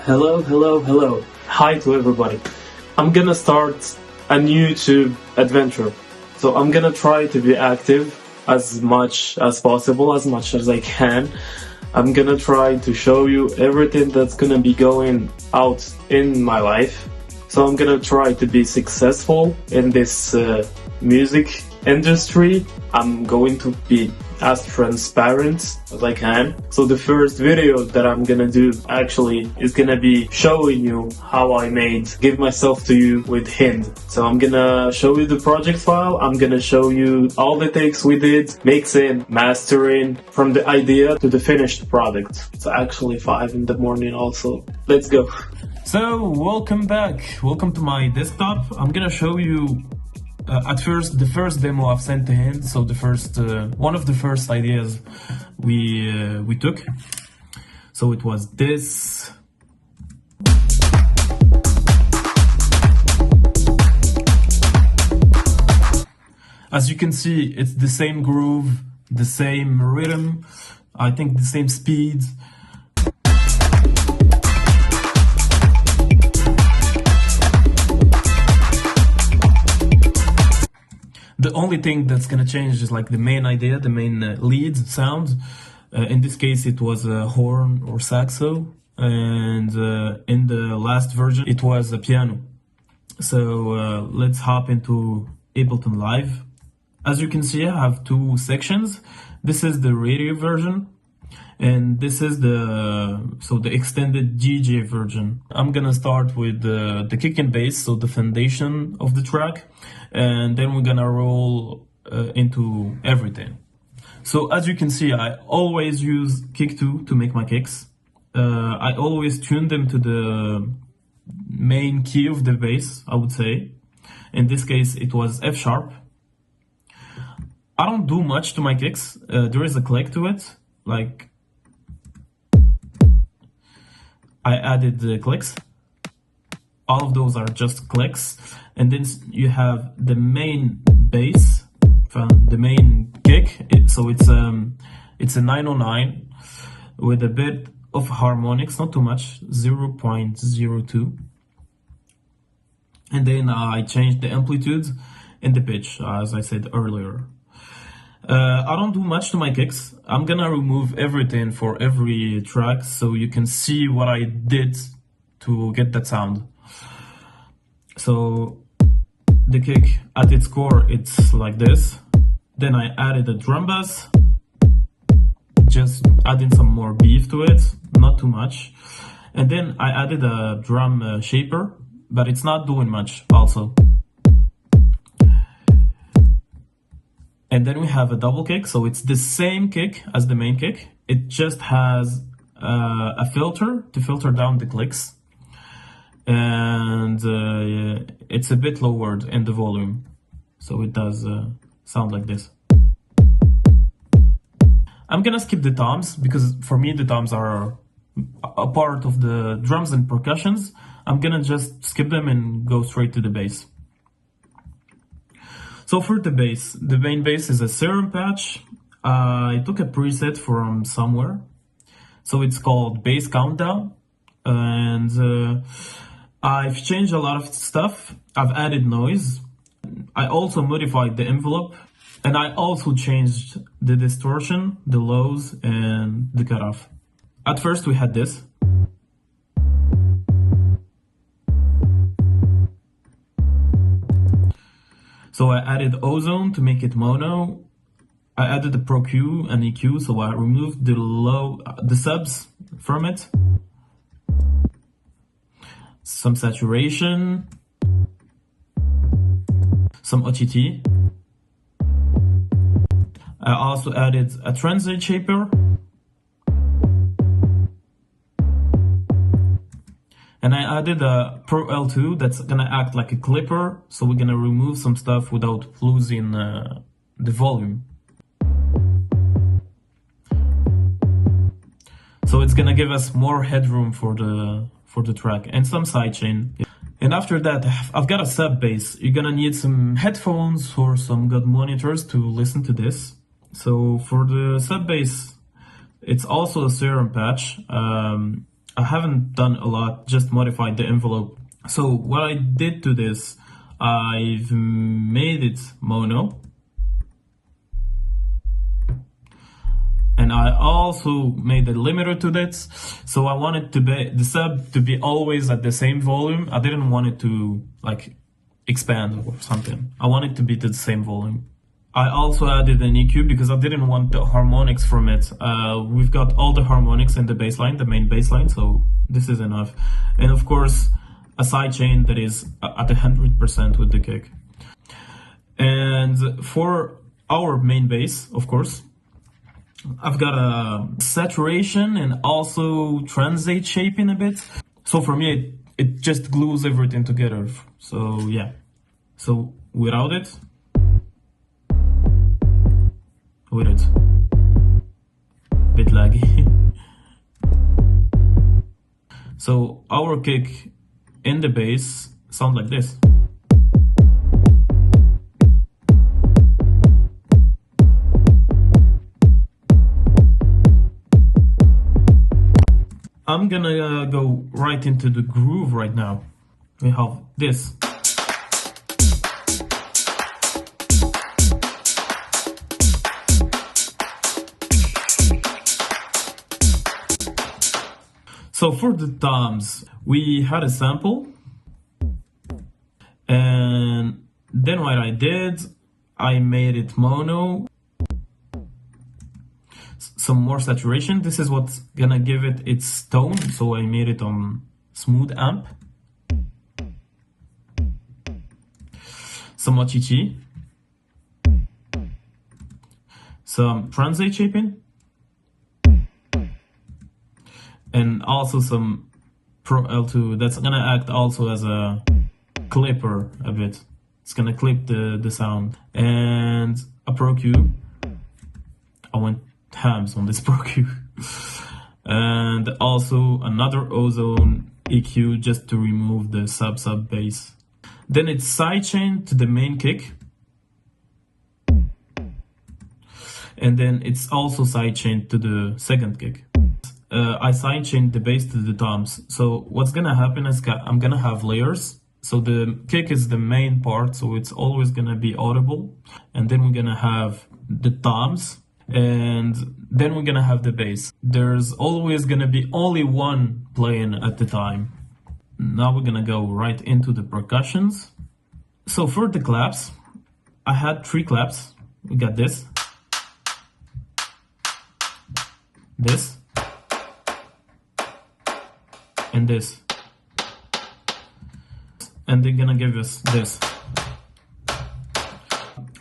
Hello. Hi to everybody. I'm gonna start a new YouTube adventure. So I'm gonna try to be active as much as possible, as much as I can. I'm gonna try to show you everything that's gonna be going out in my life. So I'm gonna try to be successful in this music industry. I'm going to be as transparent as I can. So the first video that I'm gonna do actually is gonna be showing you how I made Give Myself to You with Hind. So I'm gonna show you the project file, I'm gonna show you all the takes we did, mixing, mastering, from the idea to the finished product. It's actually 5 in the morning also. Let's go. So welcome back, welcome to my desktop. I'm gonna show you at first the first demo I've sent to Hind. So the first one of the first ideas we took. So it was this. As you can see, it's the same groove, the same rhythm, I think the same speed. The only thing that's gonna change is like the main idea, the main lead sound. In this case, it was a horn or saxo, and in the last version, it was a piano. So let's hop into Ableton Live. As you can see, I have two sections. This is the radio version, and this is the extended DJ version. I'm gonna start with the kick and bass, so the foundation of the track, and then we're gonna roll into everything. So as you can see, I always use kick 2 to make my kicks. I always tune them to the main key of the bass, I would say. In this case, it was F sharp. I don't do much to my kicks. There is a click to it, like I added the clicks. All of those are just clicks. And then you have the main bass, the main kick. So it's a 909 with a bit of harmonics, not too much, 0.02. And then I changed the amplitude and the pitch, as I said earlier. I don't do much to my kicks. I'm gonna remove everything for every track so you can see what I did to get that sound. So the kick at its core, it's like this. Then I added a drum bass, just adding some more beef to it, not too much. And then I added a drum shaper, but it's not doing much also. And then we have a double kick, so it's the same kick as the main kick. It just has a filter to filter down the clicks. And it's a bit lowered in the volume, so it does sound like this. I'm gonna skip the toms, because for me the toms are a part of the drums and percussions. I'm gonna just skip them and go straight to the bass. So for the bass, the main bass is a serum patch. I took a preset from somewhere. So it's called Bass Countdown. And I've changed a lot of stuff. I've added noise. I also modified the envelope. And I also changed the distortion, the lows, and the cutoff. At first we had this. So I added ozone to make it mono. I added the Pro Q and EQ, so I removed the subs from it. Some saturation, some OTT. I also added a translate shaper. And I added a Pro L2 that's gonna act like a clipper, so we're gonna remove some stuff without losing the volume. So it's gonna give us more headroom for the track and some sidechain. And after that, I've got a sub bass. You're gonna need some headphones or some good monitors to listen to this. So for the sub bass, it's also a serum patch. I haven't done a lot, just modified the envelope. So what I did to this, I've made it mono. And I also made a limiter to this. So I wanted to be the sub to be always at the same volume. I didn't want it to like expand or something. I want it to be the same volume. I also added an EQ because I didn't want the harmonics from it. We've got all the harmonics in the bass line, the main bass line, so this is enough. And of course, a sidechain that is at 100% with the kick. And for our main bass, of course, I've got a saturation and also transate shaping a bit. So for me, it just glues everything together. So yeah. So without it, with it, a bit laggy. So our kick in the bass sounds like this. I'm gonna go right into the groove right now. We have this. So for the toms, we had a sample, and then what I did, I made it mono, some more saturation. This is what's gonna give it its tone, so I made it on smooth amp, some Ochichi, some transate shaping, and also some Pro L2 that's gonna act also as a clipper a bit. It's gonna clip the sound. And a Pro Q. I went hams on this Pro Q. And also another Ozone EQ just to remove the sub bass. Then it's sidechain to the main kick. And then it's also sidechain to the second kick. I sidechained the bass to the toms. So what's gonna happen is I'm gonna have layers. So the kick is the main part, so it's always gonna be audible. And then we're gonna have the toms, and then we're gonna have the bass. There's always gonna be only one playing at the time. Now we're gonna go right into the percussions. So for the claps, I had 3 claps. We got this, this, and this. And they're gonna give us this.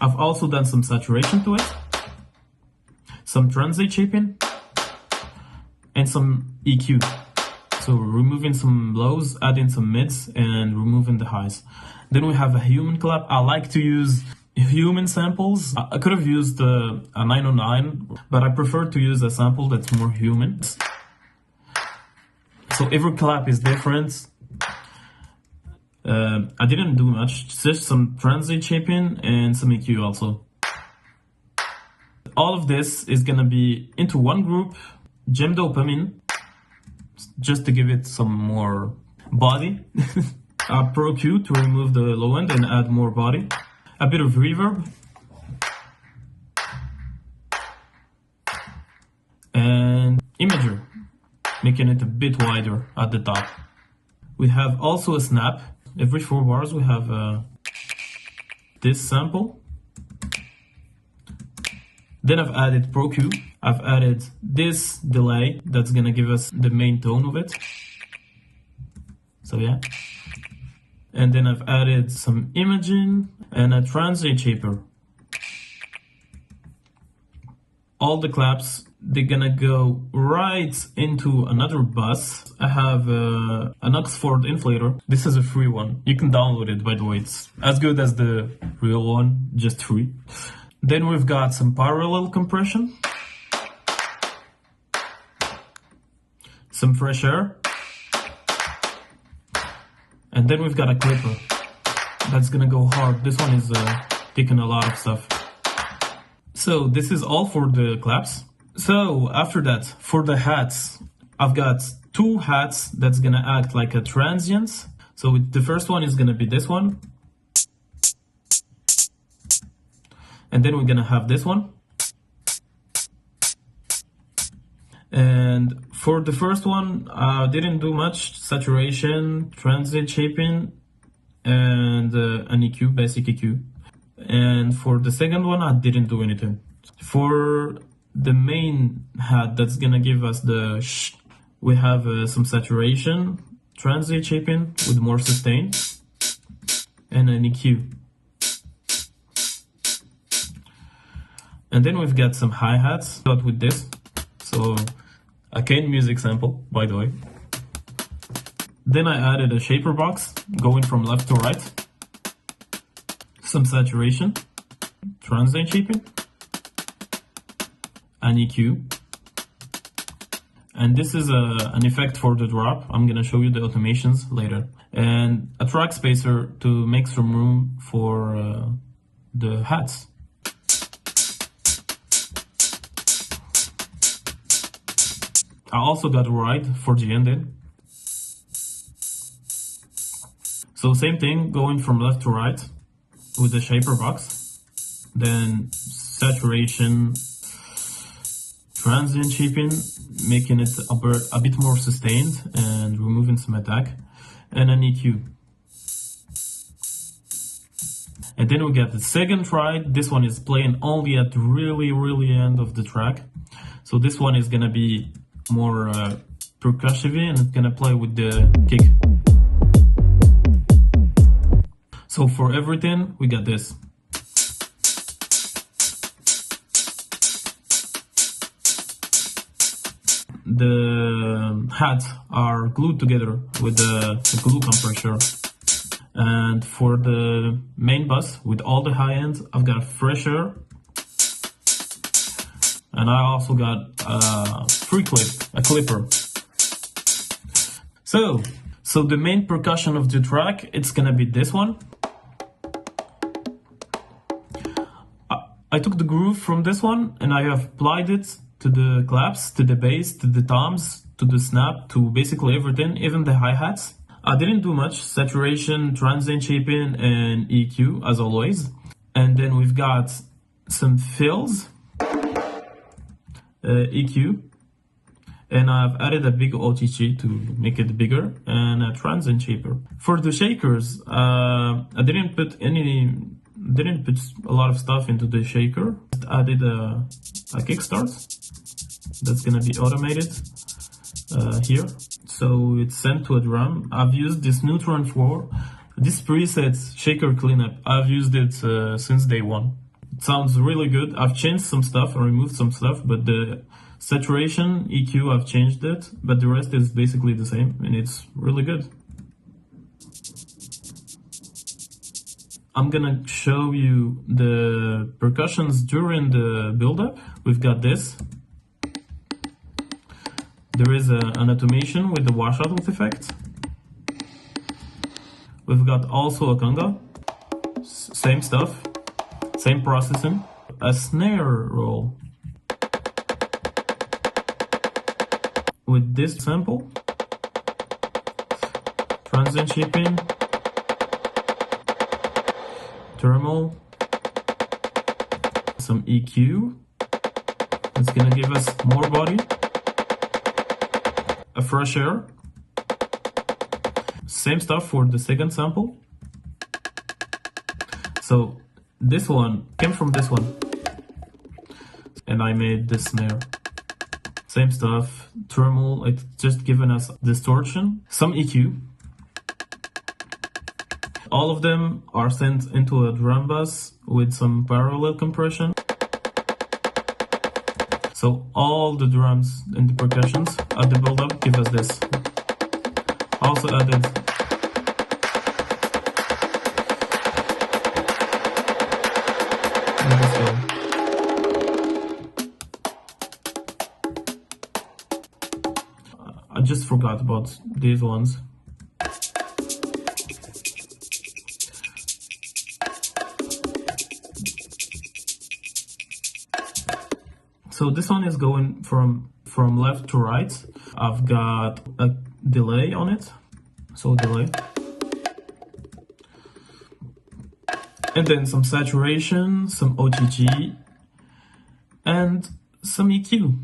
I've also done some saturation to it, some transate shaping, and some EQ. So removing some lows, adding some mids, and removing the highs. Then we have a human clap. I like to use human samples. I could have used a 909, but I prefer to use a sample that's more human. So every clap is different. I didn't do much, just some transate shaping and some EQ also. All of this is gonna be into one group, gem dopamine, just to give it some more body. A Pro Q to remove the low end and add more body. A bit of reverb. And imager, making it a bit wider at the top. We have also a snap. Every 4 bars we have this sample. Then I've added Pro Q. I've added this delay that's gonna give us the main tone of it. So yeah. And then I've added some imaging and a transate shaper. All the claps, they're gonna go right into another bus. I have an Oxford inflator. This is a free one. You can download it, by the way. It's as good as the real one, just free. Then we've got some parallel compression, some fresh air, and then we've got a clipper that's gonna go hard. This one is taking a lot of stuff. So this is all for the claps. So after that, for the hats, I've got two hats that's gonna act like a transient. So the first one is gonna be this one, and then we're gonna have this one. And for the first one, didn't do much: saturation, transient shaping, and an EQ, basic EQ. And for the second one, I didn't do anything. For the main hat that's gonna give us the we have some saturation, transient shaping with more sustain, and an EQ. And then we've got some hi-hats. Start with this. So a Kane music sample, by the way. Then I added a shaper box going from left to right. Some saturation, transient shaping, an EQ. And this is an effect for the drop. I'm gonna show you the automations later. And a track spacer to make some room for the hats. I also got a ride for the ending. So same thing, going from left to right with the shaper box. Then saturation, transient shaping, making it a bit more sustained and removing some attack, and an EQ. And then we get the second ride. This one is playing only at the really end of the track. So this one is gonna be more percussive, and it's gonna play with the kick. So for everything, we got this. The hats are glued together with the glue compressor. And for the main bus, with all the high ends, I've got fresh air. And I also got a free clip, a clipper. So the main percussion of the track, it's gonna be this one. I took the groove from this one and I have applied it to the claps, to the bass, to the toms, to the snap, to basically everything, even the hi-hats. I didn't do much: saturation, transient shaping, and EQ as always. And then we've got some fills, EQ, and I've added a big OTG to make it bigger, and a transient shaper. For the shakers, I didn't put a lot of stuff into the shaker. I did a kickstart that's gonna be automated here. So it's sent to a drum. I've used this Neutron 4. This preset shaker cleanup, I've used it since day one. It sounds really good. I've changed some stuff and removed some stuff, but the saturation, EQ, I've changed it, but the rest is basically the same, and it's really good. I'm gonna show you the percussions during the build-up. We've got this. There is an automation with the washout effect. We've got also a conga. Same stuff, same processing. A snare roll with this sample. Transient shaping. Thermal, some EQ, it's gonna give us more body, a fresh air, same stuff for the second sample. So this one came from this one, and I made this snare. Same stuff, thermal, it's just given us distortion, some EQ. All of them are sent into a drum bus with some parallel compression. So all the drums and the percussions at the build-up give us this. Also added I just forgot about these ones. So this one is going from from left to right. I've got a delay on it, so delay. And then some saturation, some OTG, and some EQ.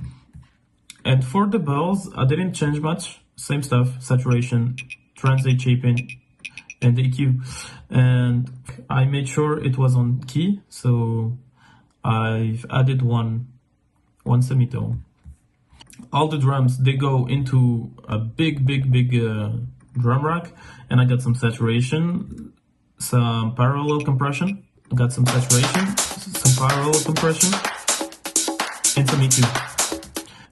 And for the bells, I didn't change much. Same stuff, saturation, translate shaping, and the EQ. And I made sure it was on key, so I've added one semitone. All the drums, they go into a big drum rack, and I got some saturation, some parallel compression. I got some saturation, some parallel compression, and some EQ.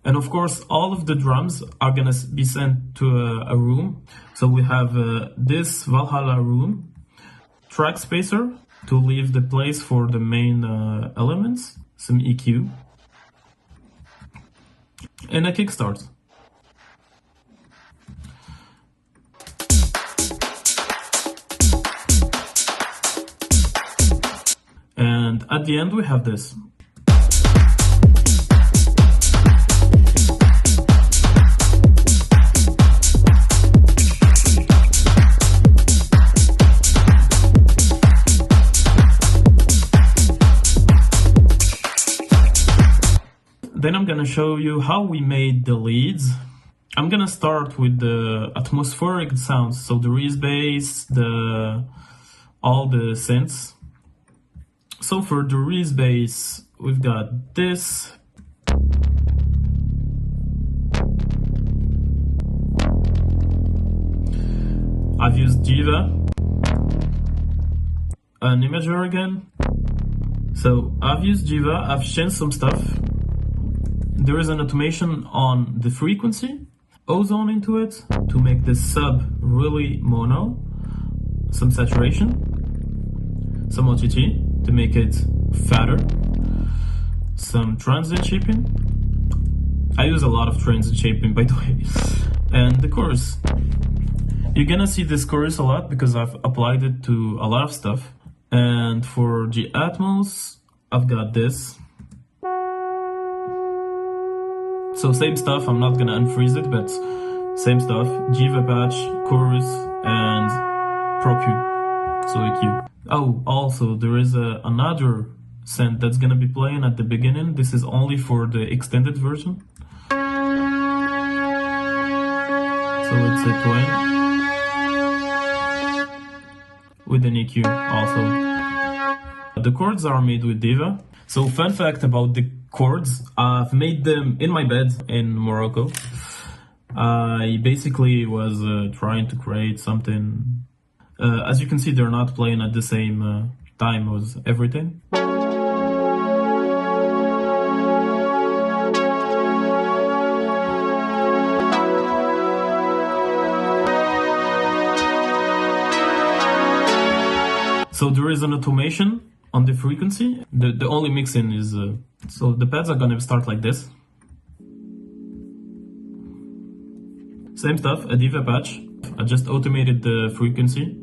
And of course, all of the drums are gonna be sent to a room. So we have this Valhalla room, track spacer to leave the place for the main elements, some EQ, and a kickstart. And at the end we have this. Then I'm gonna show you how we made the leads. I'm gonna start with the atmospheric sounds, so the Reese bass, all the synths. So for the Reese bass, we've got this. I've used Jiva, an imager again. So I've used Jiva, I've changed some stuff. There is an automation on the frequency, ozone into it to make the sub really mono, some saturation, some OTT to make it fatter, some transit shaping. I use a lot of transit shaping, by the way, and the chorus. You're gonna see this chorus a lot because I've applied it to a lot of stuff. And for the Atmos, I've got this. So same stuff, I'm not gonna unfreeze it, but same stuff. Jiva patch, chorus, and Pro Q, so EQ. Oh, also there is another synth that's gonna be playing at the beginning. This is only for the extended version. So it's a twin with an EQ also. The chords are made with Diva. So fun fact about the chords, I've made them in my bed in Morocco. I basically was trying to create something. As you can see, they're not playing at the same time as everything. So there is an automation on the frequency. The only mixing is, so the pads are gonna start like this. Same stuff, a Diva patch. I just automated the frequency.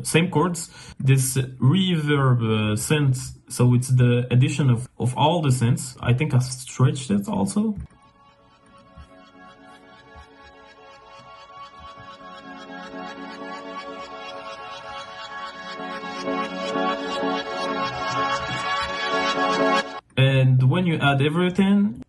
Same chords. This reverb synth, so it's the addition of all the synths. I think I stretched it also. And when you add everything,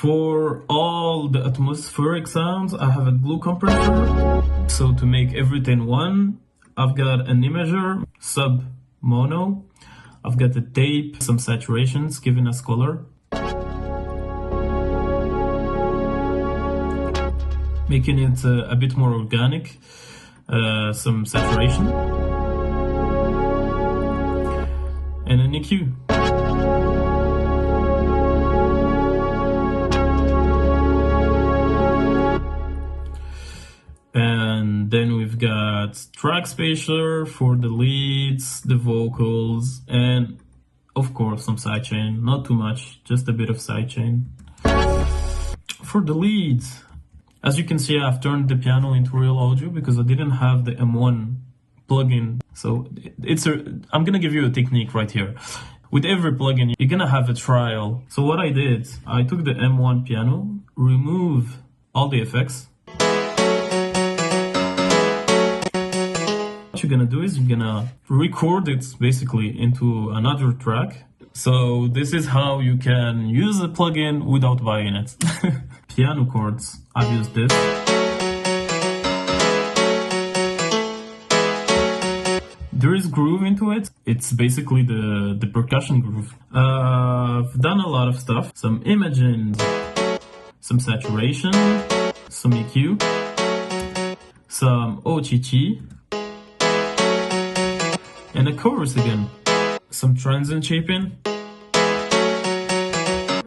for all the atmospheric sounds, I have a glue compressor. So to make everything one, I've got an imager, sub mono. I've got the tape, some saturations giving us color. Making it a bit more organic, some saturation. And an EQ. And then we've got track spacer for the leads, the vocals, and of course some sidechain. Not too much, just a bit of sidechain. For the leads, as you can see, I've turned the piano into real audio because I didn't have the M1 plugin. So I'm gonna give you a technique right here. With every plugin, you're gonna have a trial. So what I did, I took the M1 piano, remove all the effects. What you're gonna do is you're gonna record it basically into another track. So this is how you can use a plugin without buying it. Piano chords, I've used this. There is groove into it. It's basically the percussion groove. I've done a lot of stuff. Some imaging, some saturation, some EQ, some OTT, and a chorus again. Some transient shaping.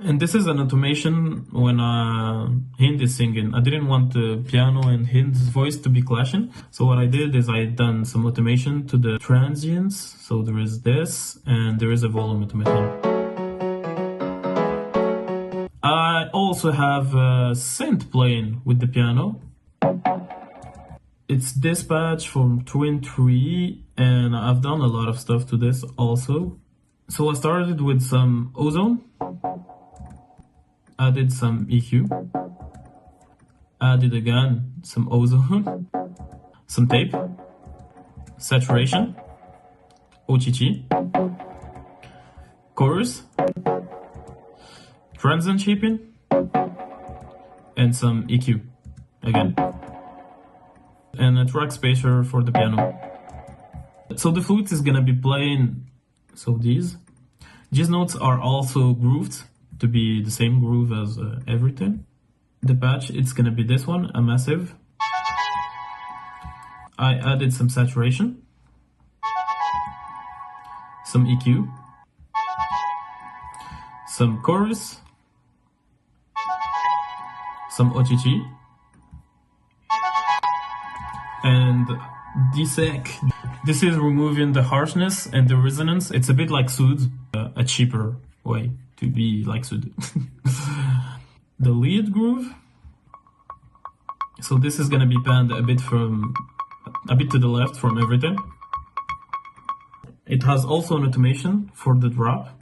And this is an automation when Hind is singing. I didn't want the piano and Hind's voice to be clashing. So what I did is I done some automation to the transients. So there is this and there is a volume automation. I also have a synth playing with the piano. It's Dispatch from Twin 3 and I've done a lot of stuff to this also. So I started with some ozone. Added some EQ, added again some ozone, some tape, saturation, OTT, chorus, transient shaping, and some EQ again, and a track spacer for the piano. So the flute is gonna be playing, so these notes are also grooved to be the same groove as everything. The patch, it's gonna be this one, a massive. I added some saturation, some EQ, some chorus, some OTT, and desec. This is removing the harshness and the resonance. It's a bit like Soothe, a cheaper way to be like Soothe. The lead groove. So this is gonna be panned a bit to the left from everything. It has also an automation for the drop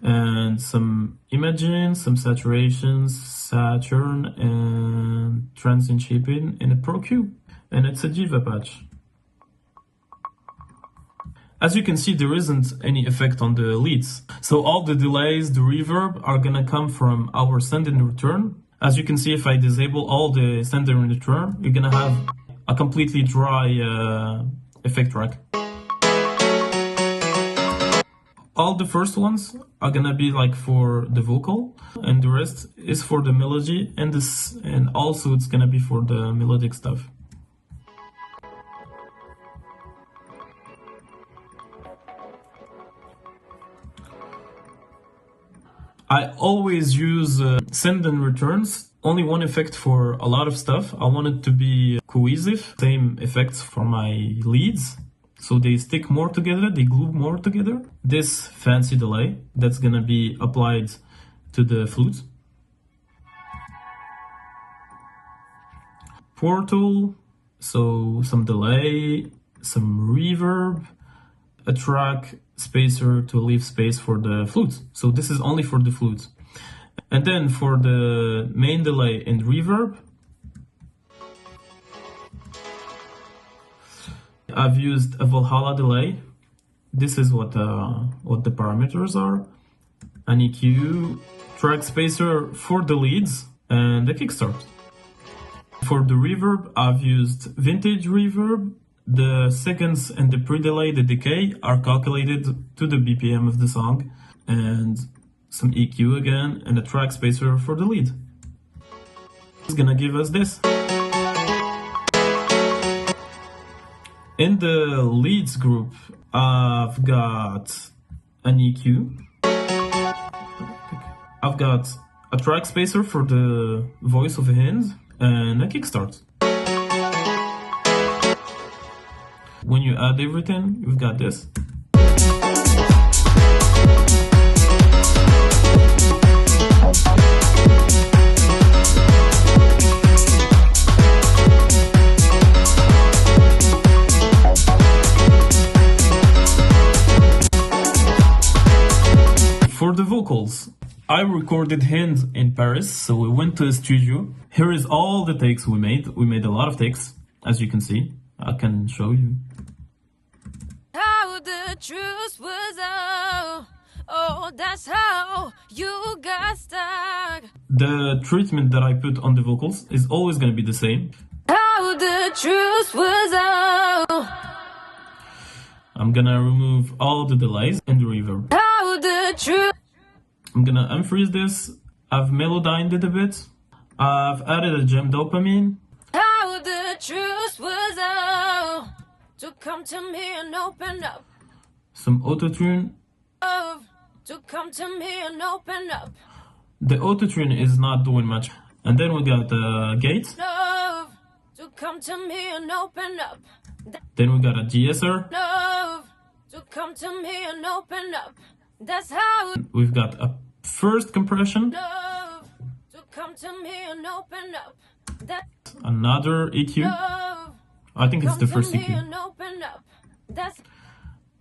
and some imaging, some saturations, Saturn, and transient shaping in a Pro Cube, and it's a Diva patch. As you can see, there isn't any effect on the leads. So all the delays, the reverb are gonna come from our send and return. As you can see, if I disable all the send and return, you're gonna have a completely dry effect track. All the first ones are gonna be like for the vocal, and the rest is for the melody, and also it's gonna be for the melodic stuff. I always use send and returns, only one effect for a lot of stuff. I want it to be cohesive, same effects for my leads, so they stick more together, they glue more together. This fancy delay, that's gonna be applied to the flute. Portal, so some delay, some reverb, a track spacer to leave space for the flute. So this is only for the flute. And then for the main delay and reverb, I've used a Valhalla delay. This is what the parameters are. An EQ, track spacer for the leads, and a kickstart. For the reverb, I've used vintage reverb. The seconds and the pre-delay, the decay, are calculated to the BPM of the song, and some EQ again, and a track spacer for the lead. It's gonna give us this. In the leads group, I've got an EQ. I've got a track spacer for the voice of a Hind, and a kickstart. when you add everything, you've got this. For the vocals, I recorded Hind in Paris, so we went to a studio. Here is all the takes we made. We made a lot of takes, as you can see. I can show you. How the truth was that's how you got stuck. The treatment that I put on the vocals is always going to be the same. How the truth was I'm gonna remove all the delays and the reverb. How the truth. I'm gonna unfreeze this. I've melodined it a bit. I've added a gem dopamine. How the truth was to come to me and open up. Some auto-tune. To come to me and open up. The auto-tune is not doing much. And then we got the gate. Love to come to me and open up. Then we got a de-esser. Love to come to me and open up. That's how. We've got a first compression. Love to come to me and open up. That Another EQ. love I think it's the come to first me EQ. and open up. That's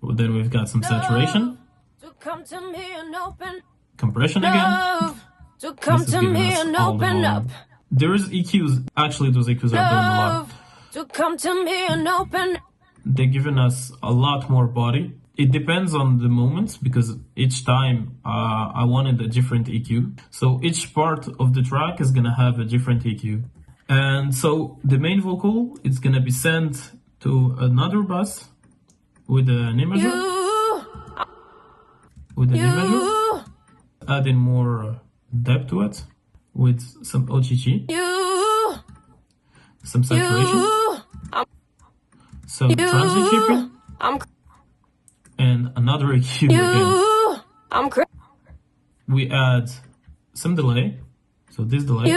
Then we've got some saturation. to come to me and open. Compression again. Love to come This is to giving me us and all the open volume. up. There is EQs. Actually, those EQs are doing a lot. Love to come to me and open. They're giving us a lot more body. It depends on the moments because each time I wanted a different EQ. So each part of the track is gonna have a different EQ. And so the main vocal is gonna be sent to another bus with an imager. Adding more depth to it with some OGG, some saturation, some transient shaping, and another EQ again. We add some delay, so this delay.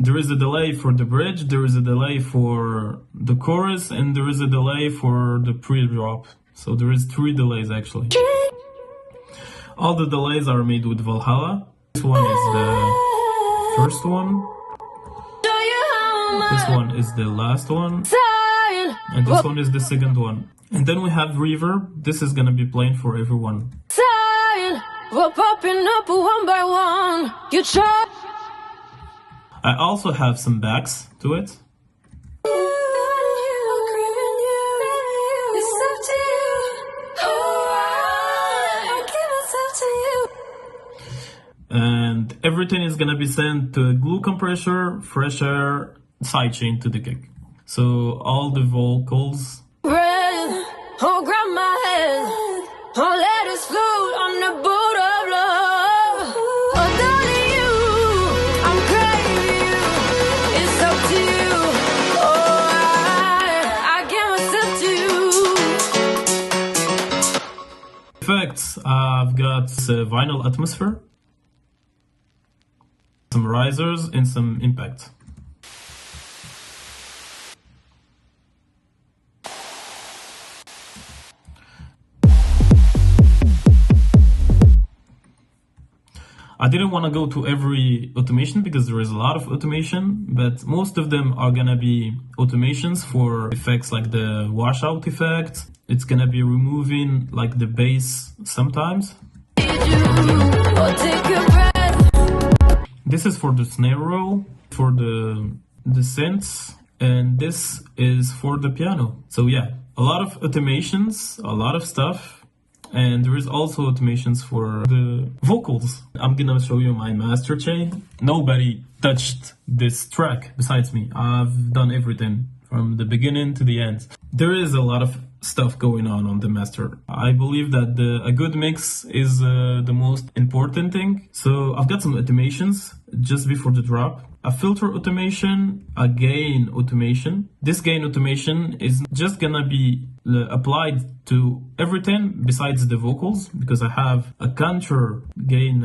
There is a delay for the bridge, there is a delay for the chorus, and there is a delay for the pre-drop. So there is 3 delays actually. All the delays are made with Valhalla. This one is the first one. This one is the last one. And this one is the second one. And then we have reverb. This is gonna be playing for everyone. We're popping up one by one. You try. I also have some backs to it. And everything is gonna be sent to a glue compressor, fresh air, sidechain to the kick. So all the vocals. Oh, grab my hand. Oh, let us float on the boat of love. Oh, darling, you, I'm craving you. It's up to you. Oh, I give myself to you. Effects, I've got vinyl atmosphere, some risers, and some impact. I didn't want to go to every automation because there is a lot of automation, but most of them are gonna be automations for effects like the washout effect. It's gonna be removing like the bass sometimes. This is for the snare roll, for the synths, and this is for the piano. So yeah, a lot of automations, a lot of stuff. And there is also automations for the vocals. I'm gonna show you my master chain. Nobody touched this track besides me. I've done everything from the beginning to the end. There is a lot of stuff going on the master. I believe that a good mix is the most important thing. So I've got some automations just before the drop. A filter automation, a gain automation. This gain automation is just gonna be applied to everything besides the vocals, because I have a counter gain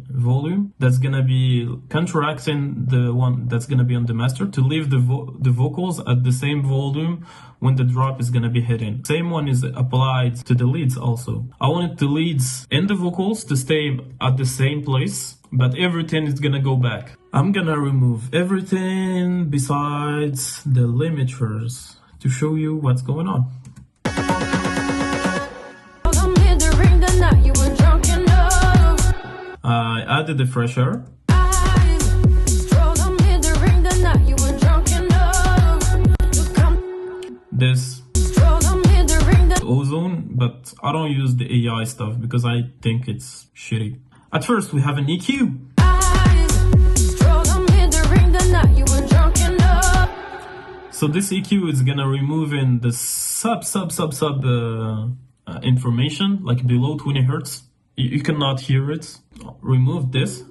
volume that's gonna be counteracting the one that's gonna be on the master to leave the vocals at the same volume when the drop is gonna be hitting. Same one is applied to the leads also. I wanted the leads and the vocals to stay at the same place, but everything is gonna go back. I'm gonna remove everything besides the limiters to show you what's going on. I added the fresh air. This ozone, but I don't use the AI stuff because I think it's shitty. At first we have an EQ. So this EQ is gonna remove in the sub information, like below 20 hertz. You cannot hear it. Remove this.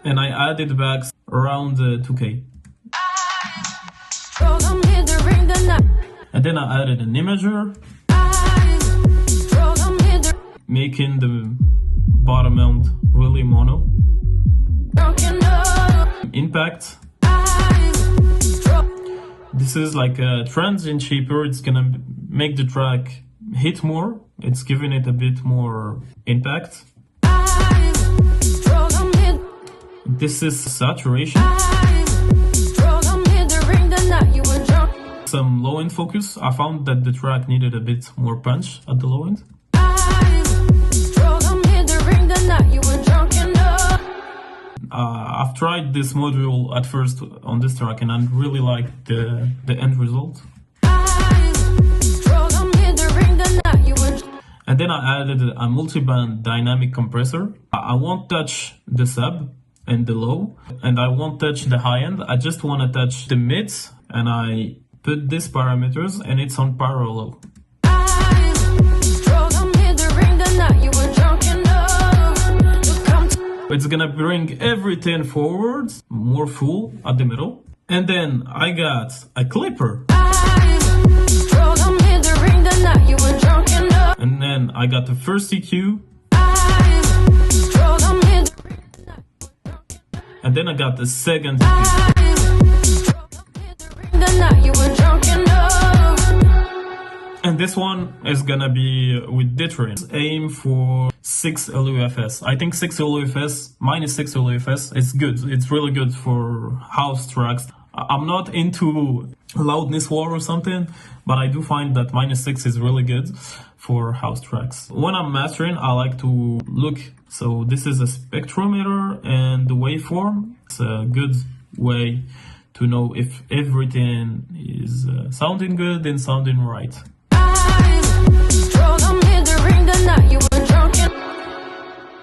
And I added back around 2K. And then I added an imager, making the bottom end really mono. Impact. This is like a transient shaper. It's gonna make the track hit more. It's giving it a bit more impact. This is saturation. Some low end focus. I found that the track needed a bit more punch at the low end. I've tried this module at first on this track and I really liked the end result. And then I added a multi-band dynamic compressor. I won't touch the sub and the low, and I won't touch the high end. I just want to touch the mids, and I put these parameters and it's on parallel. It's gonna bring everything forward, more full at the middle. And then I got a clipper. And then I got the first EQ. And then I got the second EQ. And this one is gonna be with deterrent. Aim for 6 LUFS. I think 6 LUFS, minus 6 LUFS, is good. It's really good for house tracks. I'm not into loudness war or something, but I do find that minus 6 is really good for house tracks. When I'm mastering, I like to look. So this is a spectrometer and the waveform. It's a good way to know if everything is sounding good and sounding right.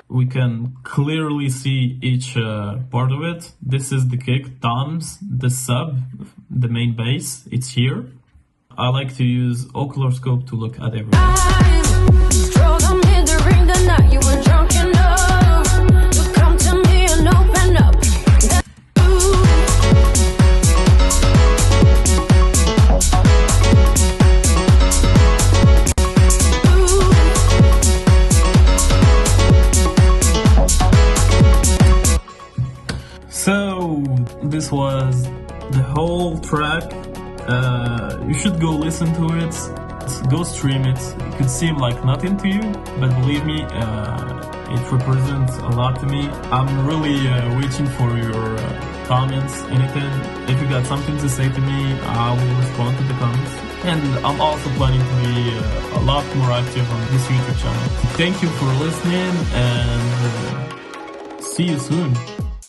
We can clearly see each part of it. This is the kick, toms, the sub, the main bass, it's here. I like to use ocular scope to look at everything. So this was the whole track. You should go listen to it, go stream it. It could seem like nothing to you, but believe me, it represents a lot to me. I'm really reaching for your comments, anything. If you got something to say to me, I will respond to the comments. And I'm also planning to be a lot more active on this YouTube channel. Thank you for listening and see you soon.